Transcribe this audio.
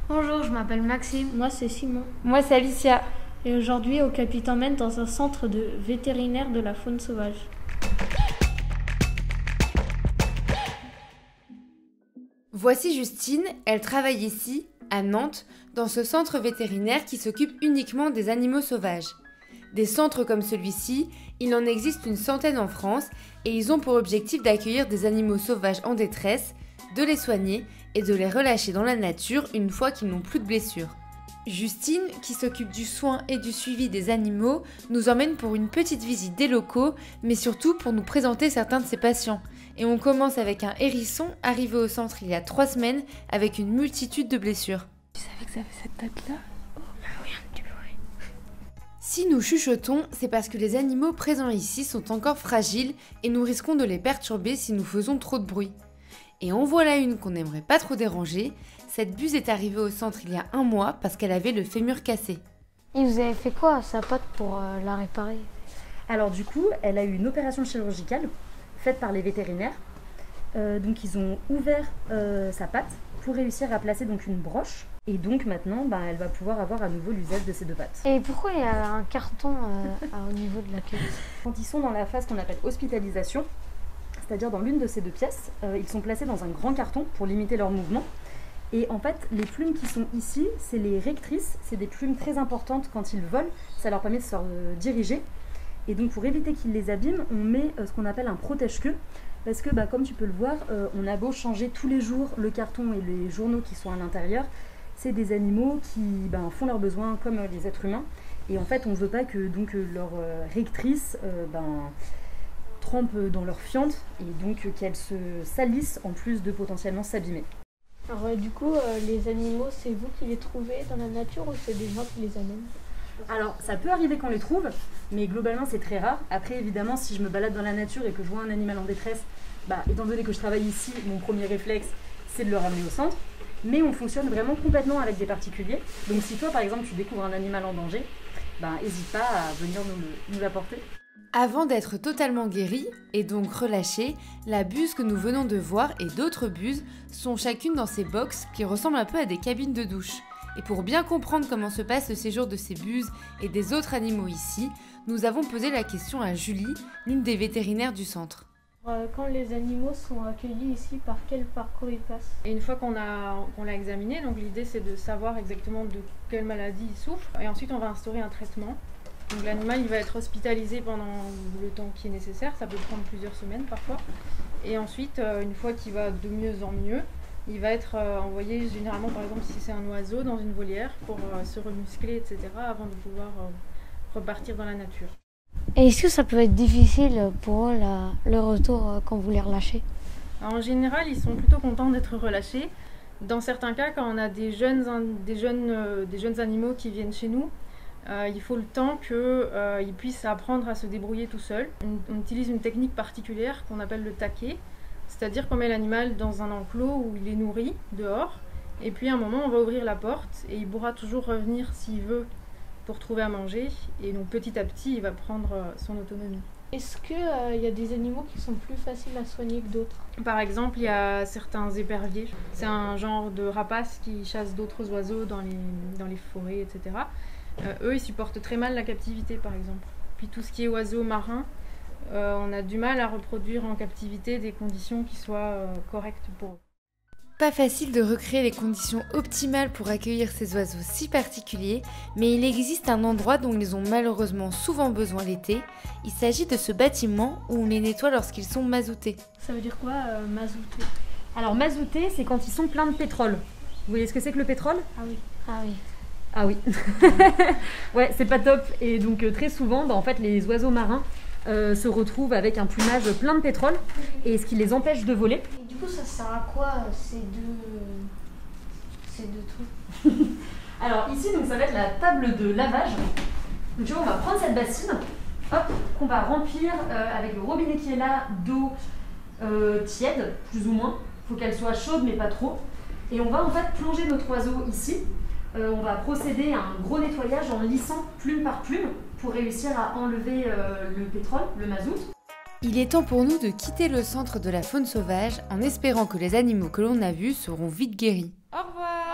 Bonjour, je m'appelle Maxime. Moi, c'est Simon. Moi, c'est Alicia. Et aujourd'hui, Oka t'emmène dans un centre de vétérinaire de la faune sauvage. Voici Justine, elle travaille ici, à Nantes, dans ce centre vétérinaire qui s'occupe uniquement des animaux sauvages. Des centres comme celui-ci, il en existe une centaine en France et ils ont pour objectif d'accueillir des animaux sauvages en détresse, de les soigner et de les relâcher dans la nature une fois qu'ils n'ont plus de blessures. Justine, qui s'occupe du soin et du suivi des animaux, nous emmène pour une petite visite des locaux, mais surtout pour nous présenter certains de ses patients. Et on commence avec un hérisson arrivé au centre il y a 3 semaines avec une multitude de blessures. Tu savais que ça avait cette tête-là? Oui, un petit peu, oui. Si nous chuchotons, c'est parce que les animaux présents ici sont encore fragiles et nous risquons de les perturber si nous faisons trop de bruit. Et en voilà une qu'on n'aimerait pas trop déranger. Cette buse est arrivée au centre il y a 1 mois parce qu'elle avait le fémur cassé. Et vous avez fait quoi à sa patte pour la réparer? Alors du coup, elle a eu une opération chirurgicale faite par les vétérinaires. Donc ils ont ouvert sa patte pour réussir à placer donc une broche. Et donc maintenant, elle va pouvoir avoir à nouveau l'usage de ses 2 pattes. Et pourquoi il y a un carton au niveau de la queue? Quand ils sont dans la phase qu'on appelle hospitalisation, c'est-à-dire dans l'une de ces 2 pièces, ils sont placés dans un grand carton pour limiter leur mouvement. Et en fait, les plumes qui sont ici, c'est les rectrices. C'est des plumes très importantes quand ils volent. Ça leur permet de se diriger. Et donc pour éviter qu'ils les abîment, on met ce qu'on appelle un protège-queue. Parce que comme tu peux le voir, on a beau changer tous les jours le carton et les journaux qui sont à l'intérieur. C'est des animaux qui font leurs besoins comme les êtres humains. Et en fait, on ne veut pas que leurs rectrices trempent dans leur fiente et donc qu'elles se salissent en plus de potentiellement s'abîmer. Alors du coup, les animaux, c'est vous qui les trouvez dans la nature ou c'est des gens qui les amènent? Alors ça peut arriver qu'on les trouve, mais globalement c'est très rare. Après évidemment, si je me balade dans la nature et que je vois un animal en détresse, étant donné que je travaille ici, mon premier réflexe c'est de le ramener au centre. Mais on fonctionne vraiment complètement avec des particuliers. Donc si toi par exemple tu découvres un animal en danger, n'hésite pas à venir nous l'apporter. Avant d'être totalement guérie et donc relâchée, la buse que nous venons de voir et d'autres buses sont chacune dans ces box qui ressemblent un peu à des cabines de douche. Et pour bien comprendre comment se passe le séjour de ces buses et des autres animaux ici, nous avons posé la question à Julie, l'une des vétérinaires du centre. Quand les animaux sont accueillis ici, par quel parcours ils passent? Et une fois qu'on l'a examiné, donc l'idée c'est de savoir exactement de quelle maladie il souffre. Et ensuite on va instaurer un traitement. Donc l'animal il va être hospitalisé pendant le temps qui est nécessaire, ça peut prendre plusieurs semaines parfois. Et ensuite, une fois qu'il va de mieux en mieux, il va être envoyé généralement, par exemple si c'est un oiseau, dans une volière pour se remuscler, etc. avant de pouvoir repartir dans la nature. Et est-ce que ça peut être difficile pour eux le retour quand vous les relâchez? Alors, en général, ils sont plutôt contents d'être relâchés. Dans certains cas, quand on a des jeunes animaux qui viennent chez nous, il faut le temps qu'ils puissent apprendre à se débrouiller tout seuls. On utilise une technique particulière qu'on appelle le taquet, c'est-à-dire qu'on met l'animal dans un enclos où il est nourri dehors, et puis à un moment on va ouvrir la porte et il pourra toujours revenir s'il veut pour trouver à manger, et donc petit à petit il va prendre son autonomie. Est-ce qu'il y a des animaux qui sont plus faciles à soigner que d'autres? Par exemple, il y a certains éperviers, c'est un genre de rapace qui chasse d'autres oiseaux dans les forêts, etc. Eux, ils supportent très mal la captivité, par exemple. Puis tout ce qui est oiseaux marins, on a du mal à reproduire en captivité des conditions qui soient correctes pour eux. Pas facile de recréer les conditions optimales pour accueillir ces oiseaux si particuliers, mais il existe un endroit dont ils ont malheureusement souvent besoin l'été. Il s'agit de ce bâtiment où on les nettoie lorsqu'ils sont mazoutés. Ça veut dire quoi, mazouter? Alors mazouter, c'est quand ils sont pleins de pétrole. Vous voyez ce que c'est que le pétrole? Ah oui. Ah oui. Ah oui. Ouais, c'est pas top. Et donc très souvent, en fait, les oiseaux marins se retrouvent avec un plumage plein de pétrole, et ce qui les empêche de voler. Et du coup, ça sert à quoi ces deux trucs? Alors ici, donc, ça va être la table de lavage. Donc tu vois, on va prendre cette bassine, hop, qu'on va remplir avec le robinet qui est là d'eau tiède, plus ou moins. Il faut qu'elle soit chaude, mais pas trop. Et on va en fait plonger notre oiseau ici. On va procéder à un gros nettoyage en lissant plume par plume pour réussir à enlever le pétrole, le mazout. Il est temps pour nous de quitter le centre de la faune sauvage en espérant que les animaux que l'on a vus seront vite guéris. Au revoir!